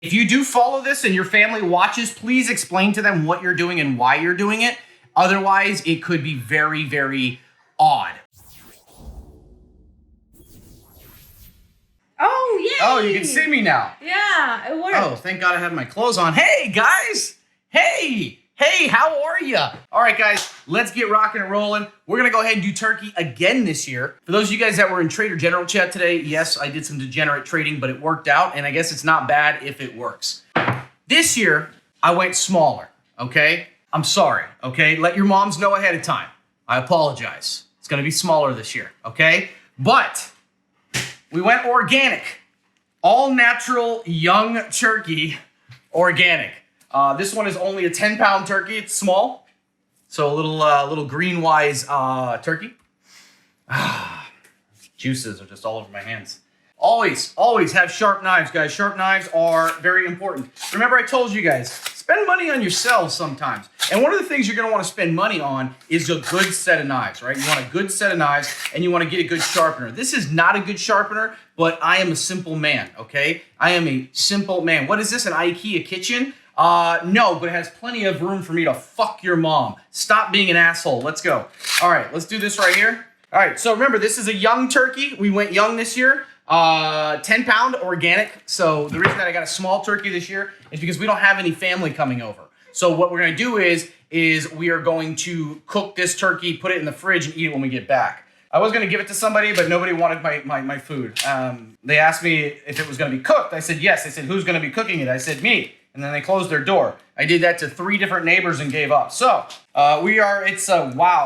If you do follow this and your family watches, please explain to them what you're doing and why you're doing it. Otherwise, it could be very, very odd. Oh, yay! Oh, you can see me now. Yeah, it worked. Oh, thank God I have my clothes on. Hey, guys. Hey, how are you? All right, guys, let's get rocking and rolling. We're going to go ahead and do turkey again this year. For those of you guys that were in Trader General chat today, yes, I did some degenerate trading, but it worked out, and I guess it's not bad if it works. This year, I went smaller, okay? I'm sorry, okay? Let your moms know ahead of time. I apologize. It's going to be smaller this year, okay? But we went organic. All natural young turkey, organic. This one is only a 10-pound turkey. It's small, so a little green-wise turkey. Juices are just all over my hands. Always have sharp knives, guys. Sharp knives are very important. Remember, I told you guys, spend money on yourselves sometimes. And one of the things you're going to want to spend money on is a good set of knives, right? You want a good set of knives, and you want to get a good sharpener. This is not a good sharpener, but I am a simple man, okay? I am a simple man. What is this, an IKEA kitchen? No, but it has plenty of room for me to fuck your mom. Stop being an asshole. Let's go. All right, let's do this right here. All right, so remember, this is a young turkey. We went young this year. 10-pound organic. So the reason that I got a small turkey this year is because we don't have any family coming over. So what we're going to do is we are going to cook this turkey, put it in the fridge, and eat it when we get back. I was going to give it to somebody, but nobody wanted my food. They asked me if it was going to be cooked. I said, yes. They said, who's going to be cooking it? I said, me. And then they closed their door. I did that to 3 different neighbors and gave up. So wow,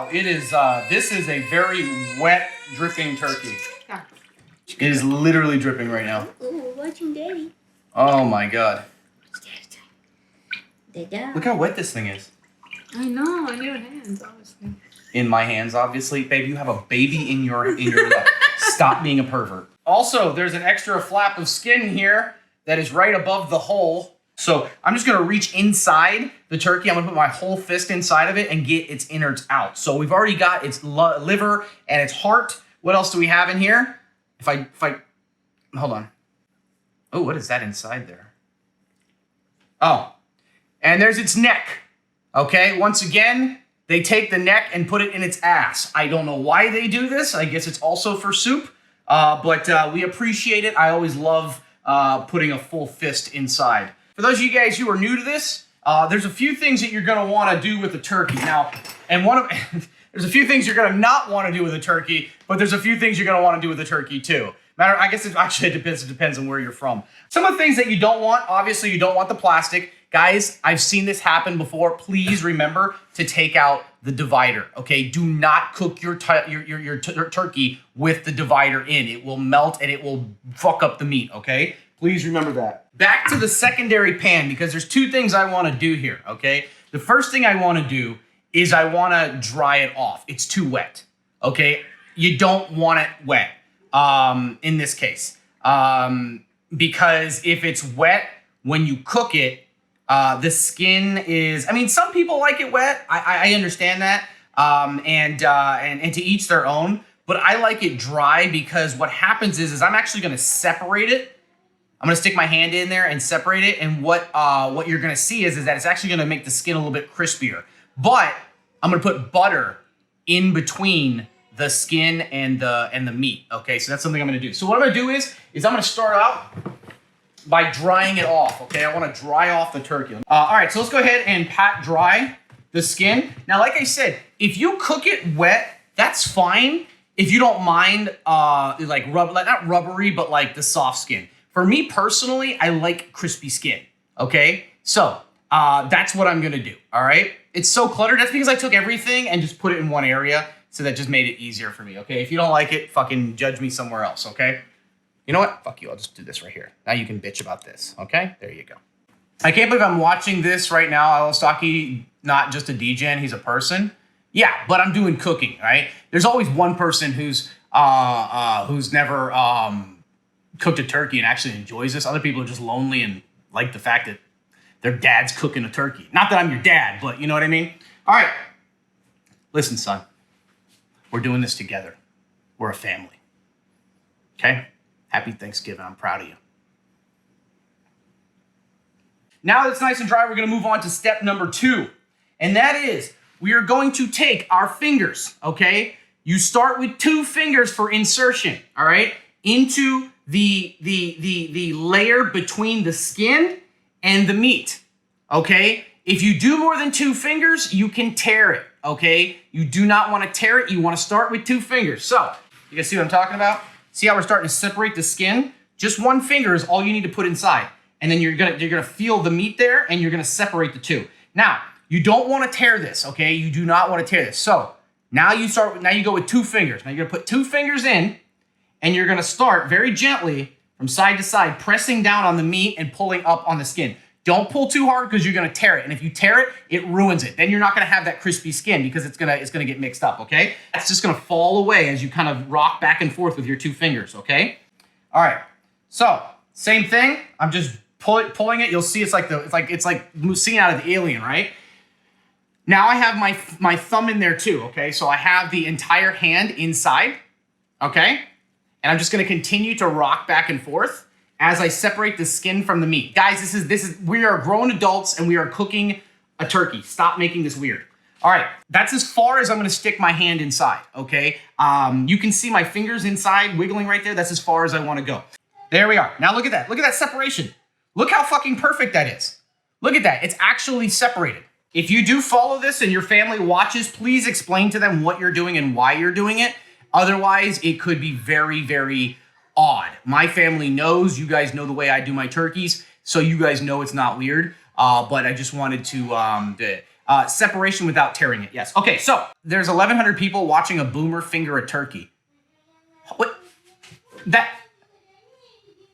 this is a very wet, dripping turkey. It is literally dripping right now. Ooh, watching Daddy. Oh my God. Dada. Look how wet this thing is. I know, in your hands, obviously. In my hands, obviously. Babe, you have a baby in your lap. Stop being a pervert. Also, there's an extra flap of skin here that is right above the hole. So I'm just going to reach inside the turkey. I'm going to put my whole fist inside of it and get its innards out. So we've already got its liver and its heart. What else do we have in here? If I, hold on. Oh, what is that inside there? Oh, and there's its neck. Okay, once again, they take the neck and put it in its ass. I don't know why they do this. I guess it's also for soup, but we appreciate it. I always love putting a full fist inside. For those of you guys who are new to this, there's a few things that you're going to want to do with the turkey. Now, and there's a few things you're going to not want to do with a turkey, but there's a few things you're going to want to do with a turkey too. I guess it depends on where you're from. Some of the things that you don't want, obviously you don't want the plastic. Guys, I've seen this happen before. Please remember to take out the divider, okay? Do not cook your turkey with the divider in. It will melt and it will fuck up the meat, okay? Please remember that. Back to the secondary pan, because there's 2 things I want to do here, okay? The first thing I want to do is I want to dry it off. It's too wet, okay? You don't want it wet in this case, because if it's wet, when you cook it, the skin is, I mean, some people like it wet. I understand that, and to each their own, but I like it dry because what happens is I'm actually going to separate it. I'm going to stick my hand in there and separate it, and what you're going to see is that it's actually going to make the skin a little bit crispier. But I'm going to put butter in between the skin and the meat. Okay, so that's something I'm going to do. So what I'm going to do is I'm going to start out by drying it off. Okay, I want to dry off the turkey. All right, so let's go ahead and pat dry the skin. Now, like I said, if you cook it wet, that's fine. If you don't mind, like not rubbery, but like the soft skin. For me personally, I like crispy skin. Okay, so that's what I'm gonna do. All right, it's so cluttered. That's because I took everything and just put it in one area, so that just made it easier for me. Okay, if you don't like it, fucking judge me somewhere else. Okay, you know what? Fuck you. I'll just do this right here. Now you can bitch about this. Okay, there you go. I can't believe I'm watching this right now. Stocky, not just a degen, he's a person. Yeah, but I'm doing cooking, right? There's always one person who's never cooked a turkey and actually enjoys this. Other people are just lonely and like the fact that their dad's cooking a turkey. Not that I'm your dad, but you know what I mean? All right. Listen, son. We're doing this together. We're a family. Okay? Happy Thanksgiving. I'm proud of you. Now that it's nice and dry, we're gonna move on to step number 2. And that is, we are going to take our fingers, okay? You start with 2 fingers for insertion, all right? Into the layer between the skin and the meat, okay? If you do more than 2 fingers, you can tear it, okay? You do not want to tear it. You want to start with 2 fingers. So, you guys see what I'm talking about? See how we're starting to separate the skin? Just 1 finger is all you need to put inside. And then you're gonna feel the meat there, and you're gonna separate the 2. Now, you don't want to tear this, okay? You do not want to tear this. So, now you go with 2 fingers. Now you're gonna put 2 fingers in, and you're gonna start very gently from side to side, pressing down on the meat and pulling up on the skin. Don't pull too hard because you're gonna tear it. And if you tear it, it ruins it. Then you're not gonna have that crispy skin because it's gonna get mixed up, okay? That's just gonna fall away as you kind of rock back and forth with your 2 fingers, okay? All right, so same thing. I'm just pulling it. You'll see it's like seeing out of the Alien, right? Now I have my thumb in there too, okay? So I have the entire hand inside, okay? And I'm just gonna continue to rock back and forth as I separate the skin from the meat. Guys, we are grown adults and we are cooking a turkey. Stop making this weird. All right, that's as far as I'm gonna stick my hand inside, okay? You can see my fingers inside wiggling right there. That's as far as I wanna go. There we are. Now look at that. Look at that separation. Look how fucking perfect that is. Look at that. It's actually separated. If you do follow this and your family watches, please explain to them what you're doing and why you're doing it. Otherwise, it could be very, very odd. My family knows, you guys know the way I do my turkeys, so you guys know it's not weird. But I just wanted to separation without tearing it. Yes. Okay, so there's 1,100 people watching a boomer finger a turkey. What?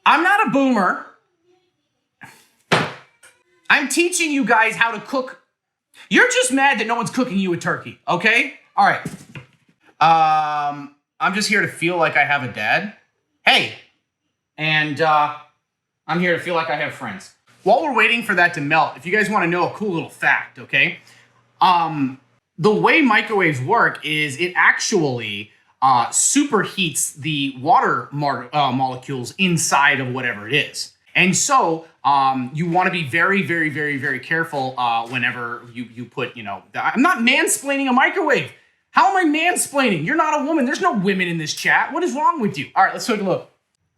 I'm not a boomer. I'm teaching you guys how to cook. You're just mad that no one's cooking you a turkey, okay? All right. I'm just here to feel like I have a dad. Hey, and I'm here to feel like I have friends. While we're waiting for that to melt, if you guys want to know a cool little fact, okay? The way microwaves work is it actually superheats the water molecules inside of whatever it is. And so you want to be very, very, very, very careful whenever you put, I'm not mansplaining a microwave. How am I mansplaining? You're not a woman. There's no women in this chat. What is wrong with you? All right, let's take a look.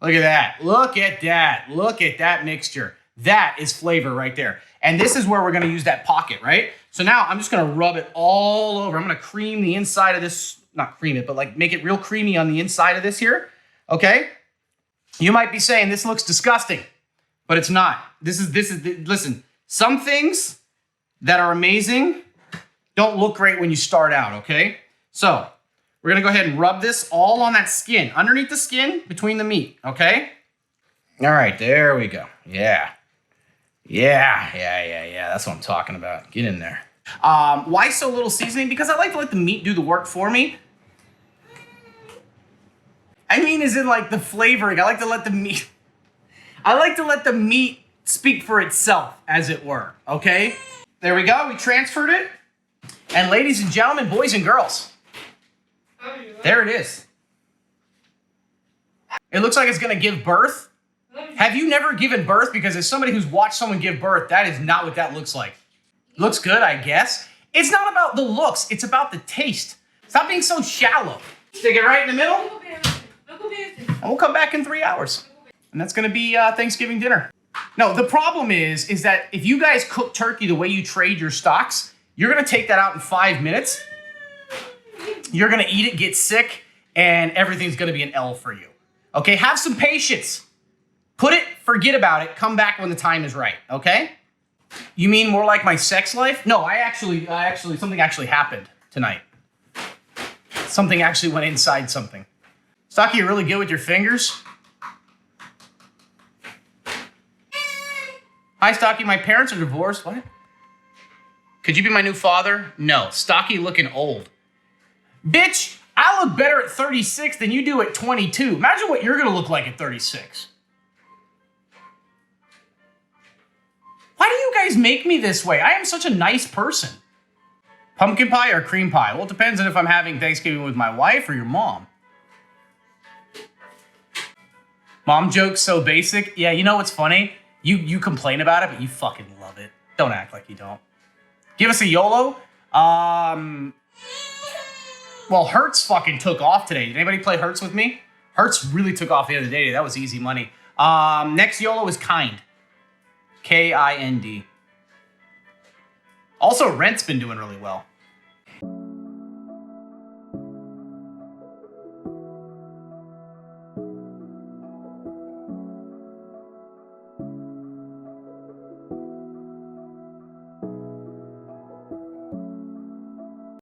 Look at that. Look at that. Look at that mixture. That is flavor right there. And this is where we're going to use that pocket, right? So now I'm just going to rub it all over. I'm going to cream the inside of this, not cream it, but like make it real creamy on the inside of this here, okay? You might be saying this looks disgusting, but it's not. Listen, some things that are amazing don't look great when you start out, okay? So we're going to go ahead and rub this all on that skin, underneath the skin, between the meat, okay? All right, there we go. Yeah. That's what I'm talking about. Get in there. Why so little seasoning? Because I like to let the meat do the work for me. I mean, as in like the flavoring. I like to let the meat speak for itself, as it were, okay? There we go. We transferred it. And ladies and gentlemen, boys and girls, there it is. It looks like it's going to give birth. Have you never given birth? Because as somebody who's watched someone give birth, that is not what that looks like. Looks good, I guess. It's not about the looks. It's about the taste. Stop being so shallow. Stick it right in the middle. And we'll come back in 3 hours. And that's going to be Thanksgiving dinner. No, the problem is that if you guys cook turkey the way you trade your stocks, you're going to take that out in 5 minutes. You're going to eat it, get sick, and everything's going to be an L for you. Okay, have some patience. Put it, forget about it, come back when the time is right, okay? You mean more like my sex life? No, something actually happened tonight. Something actually went inside something. Stocky, you're really good with your fingers. Hi, Stocky, my parents are divorced. What? Could you be my new father? No, Stocky looking old. Bitch, I look better at 36 than you do at 22. Imagine what you're gonna look like at 36. Why do you guys make me this way? I am such a nice person. Pumpkin pie or cream pie? Well, it depends on if I'm having Thanksgiving with my wife or your mom. Mom jokes so basic. Yeah, you know what's funny? You complain about it, but you fucking love it. Don't act like you don't. Give us a YOLO. Well, Hertz fucking took off today. Did anybody play Hertz with me? Hertz really took off the other day. That was easy money. Next YOLO is Kind. Kind. Also, Rent's been doing really well.